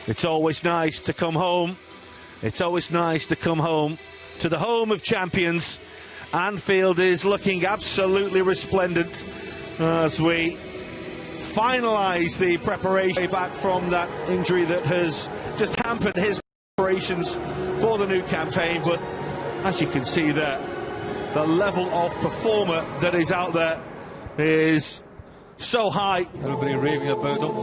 It's always nice to come home. It's always nice to come home to the home of champions. Anfield is looking absolutely resplendent as we finalise the preparation back from that injury that has just hampered his preparations for the new campaign. But as you can see there, the level of performer that is out there is so high. Everybody raving about him,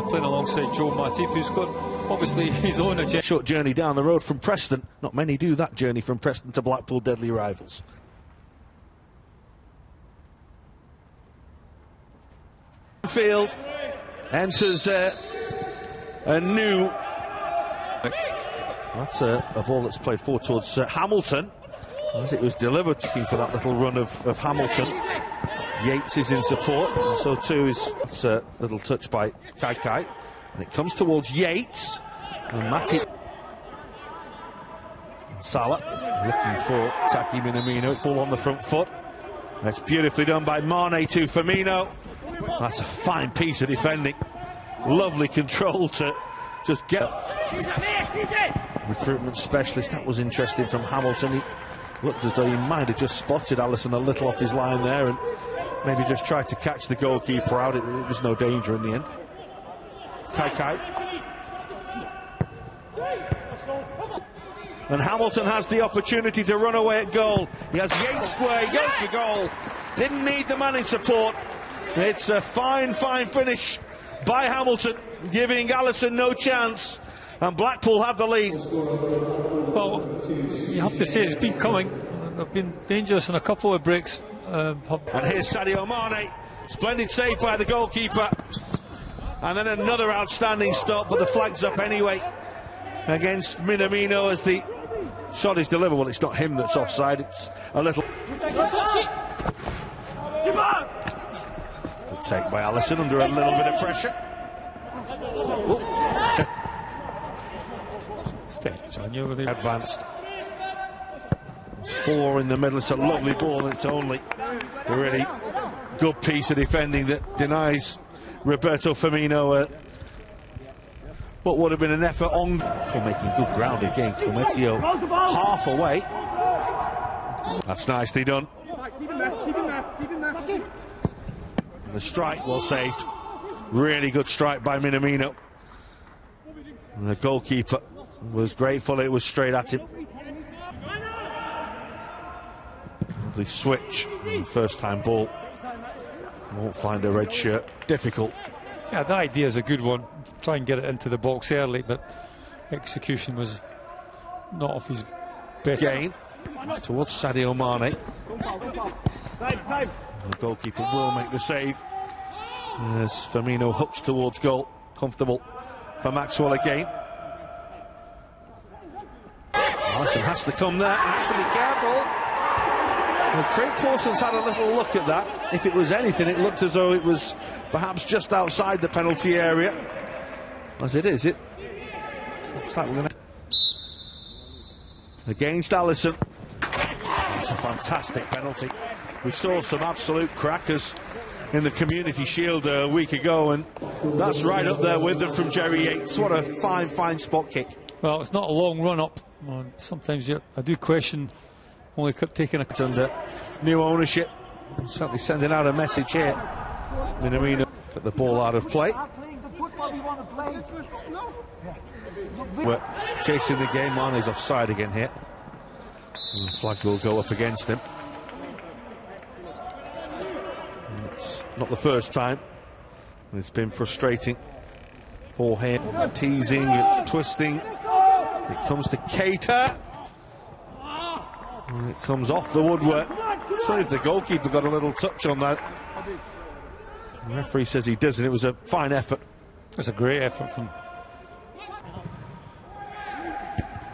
playing alongside Joe Matip, who's got obviously his own agenda. Short journey down the road from Preston. Not many do that journey from Preston to Blackpool, deadly rivals. Field enters a new. That's a ball that's played forward towards Hamilton, as it was delivered, looking for that little run of Hamilton. Yates is in support, and so too is a little touch by Kai, and it comes towards Yates, and Matip. Salah looking for Taki Minamino, ball on the front foot. That's beautifully done by Mane to Firmino. That's a fine piece of defending. Lovely control to just get. Recruitment specialist, that was interesting from Hamilton. He looked as though he might have just spotted Alisson a little off his line there and maybe just tried to catch the goalkeeper out. It was no danger in the end. Kai. And Hamilton has the opportunity to run away at goal. He has Yates square, he goes for goal. Didn't need the man in support. It's a fine finish by Hamilton, giving Alisson no chance. And Blackpool have the lead. Well, you have to say it's been coming. They've been dangerous in a couple of breaks. And here's Sadio Mane. Splendid save by the goalkeeper. And then another outstanding stop, but the flag's up anyway against Minamino as the shot is delivered. Well, it's not him that's offside, it's a little. Good take by Alisson under a little bit of pressure. Advanced. There's four in the middle. It's a lovely ball, and it's only a really good piece of defending that denies Roberto Firmino what would have been an effort on for making good ground again. Cometio half away. That's nicely done. And the strike well saved. Really good strike by Minamino. And the goalkeeper was grateful it was straight at him. Lovely switch. First time ball. Won't find a red shirt. Difficult. Yeah, the idea is a good one. Try and get it into the box early, but execution was not off his best. Gain towards Sadio Mane. The goalkeeper will make the save. As Firmino hooks towards goal. Comfortable for Maxwell again. Alisson has to come there and has to be careful. Well, Craig Pawson's had a little look at that. If it was anything, it looked as though it was perhaps just outside the penalty area. As it is, it looks like we're going to. Against Alisson. That's a fantastic penalty. We saw some absolute crackers in the Community Shield a week ago, and that's right up there with them from Jerry Yates. What a fine spot kick. Well, it's not a long run up. Sometimes I do question only taking a under new ownership. Certainly sending out a message here. Minamino put the ball out of play. We're chasing the game on. He's offside again here. And the flag will go up against him. And it's not the first time. It's been frustrating for him. Teasing and twisting. It comes to Keita. And it comes off the woodwork. Sorry if the goalkeeper got a little touch on that. The referee says he does, and it was a fine effort. It's a great effort from.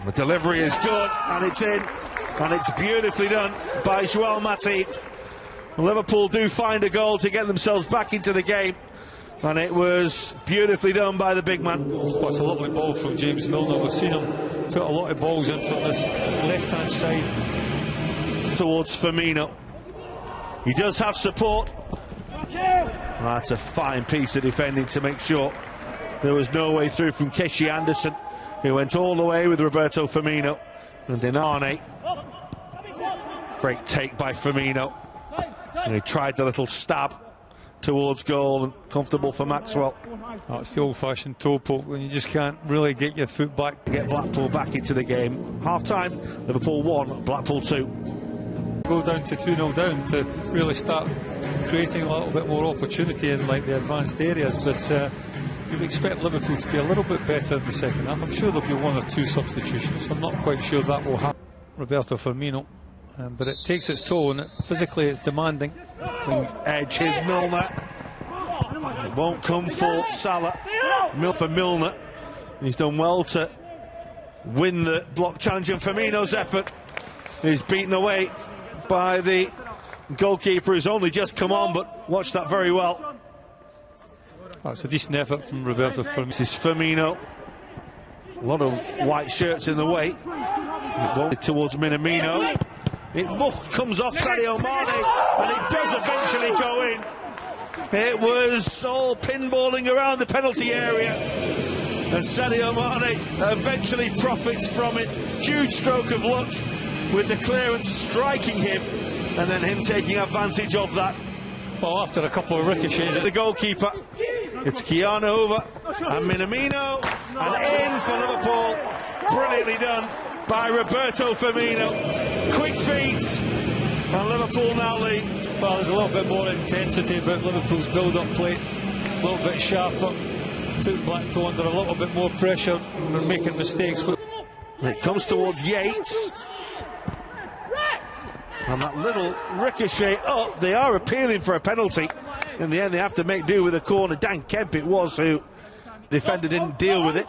The delivery is good, and it's in, and it's beautifully done by Joel Matip. Liverpool do find a goal to get themselves back into the game, and it was beautifully done by the big man. Well, it's a lovely ball from James Milner. We've seen him put a lot of balls in from this left-hand side. Towards Firmino. He does have support. That's a fine piece of defending to make sure There was no way through from Keshi Anderson, who went all the way with Roberto Firmino. And Denane. Great take by Firmino. And he tried the little stab towards goal, and comfortable for Maxwell. Oh, it's the old-fashioned toe poke when you just can't really get your foot back. Get Blackpool back into the game. Half-time, Liverpool 1, Blackpool 2. Go down to 2-0 down to really start creating a little bit more opportunity in like the advanced areas, but you'd expect Liverpool to be a little bit better in the second half. I'm sure there'll be one or two substitutions. I'm not quite sure that will happen. Roberto Firmino, but it takes its toll, and physically it's demanding. Edge is Milner. It won't come for Salah. For Milner. He's done well to win the block challenge, and Firmino's effort is beaten away by the goalkeeper, who's only just come on, but watch that very well. Oh, it's a decent effort from Roberto Firmino. This is Firmino. A lot of white shirts in the way. It won't towards Minamino. It comes off Sadio Mane, and it does eventually go in. It was all pinballing around the penalty area, and Sadio Mane eventually profits from it. Huge stroke of luck with the clearance striking him, and then him taking advantage of that. Well, after a couple of ricochets, the goalkeeper, it's Keanu over, and Minamino, and in for Liverpool. Brilliantly done by Roberto Firmino. Quick feet, and Liverpool now lead. Well, there's a little bit more intensity about Liverpool's build-up play, a little bit sharper. Took Blackpool under a little bit more pressure. They're making mistakes. And it comes towards Yates. And that little ricochet up, they are appealing for a penalty. In the end, they have to make do with a corner. Dan Kemp it was, who the defender didn't deal with it.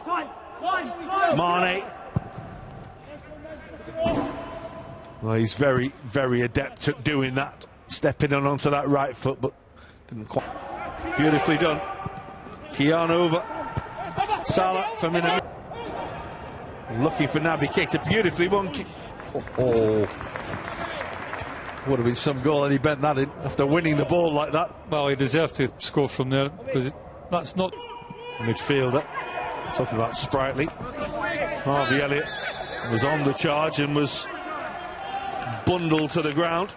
Mane. Well, he's very, very adept at doing that. Stepping on onto that right foot, but didn't quite. Beautifully done. Keanu over. Salah for Minamino. Looking for Naby Keita. Beautifully won. Oh. Would have been some goal, and he bent that in after winning the ball like that. Well, he deserved to score from there, because that's not midfielder. Talking about sprightly. Harvey Elliott was on the charge and was bundled to the ground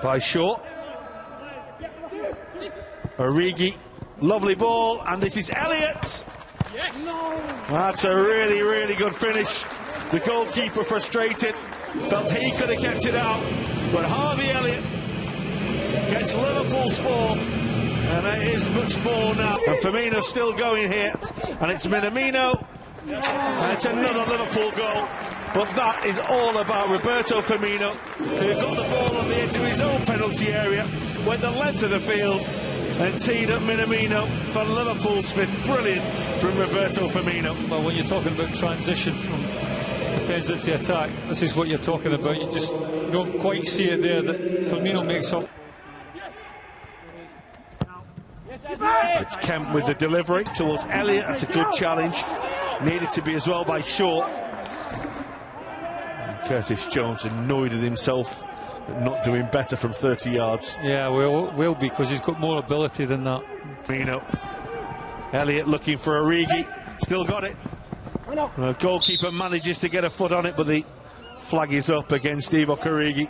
by Shaw. Origi, lovely ball, and this is Elliott. That's a really, really good finish. The goalkeeper frustrated. Felt he could have kept it out, but Harvey Elliott gets Liverpool's fourth, and it is much more now. And Firmino's still going here, and it's Minamino, and it's another Liverpool goal. But that is all about Roberto Firmino, who got the ball on the edge of his own penalty area, went the length of the field, and teed up Minamino for Liverpool's fifth. Brilliant from Roberto Firmino. Well, when you're talking about transition from defensive to attack, this is what you're talking about. You just don't quite see it there that Firmino makes up. It's Kemp with the delivery towards Elliott. That's a good challenge. Needed to be as well by Shaw. And Curtis Jones annoyed at himself at not doing better from 30 yards. Yeah, will be, because he's got more ability than that. Firmino. Elliott looking for Origi. Still got it. The goalkeeper manages to get a foot on it, but the flag is up against Divock Origi.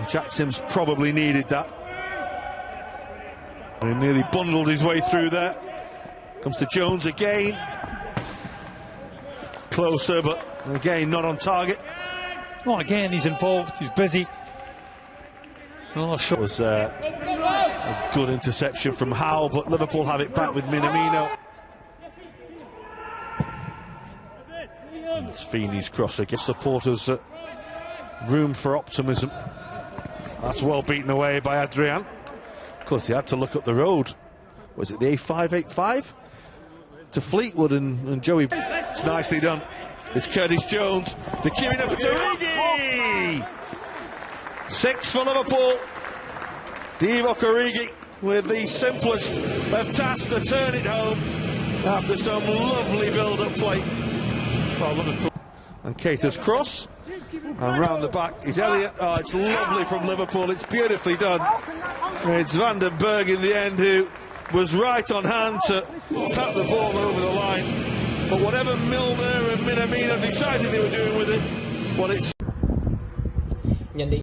Jack Sims probably needed that. And he nearly bundled his way through there. Comes to Jones again. Closer, but again not on target. Oh, again he's involved, he's busy. Another shot. It was a good interception from Howe, but Liverpool have it back with Minamino. It's Feeney's cross again. Supporters room for optimism. That's well beaten away by Adrian. Of course, he had to look up the road. Was it the A585? To Fleetwood and Joey. It's nicely done. It's Curtis Jones. The queuing up to Origi. 6 for Liverpool. Divock Origi with the simplest of tasks to turn it home after some lovely build-up play. And Keita's cross, and round the back is Elliott. Oh, it's lovely from Liverpool. It's beautifully done. It's Van den Berg in the end who was right on hand to tap the ball over the line. But whatever Milner and Minamino decided they were doing with it, well, it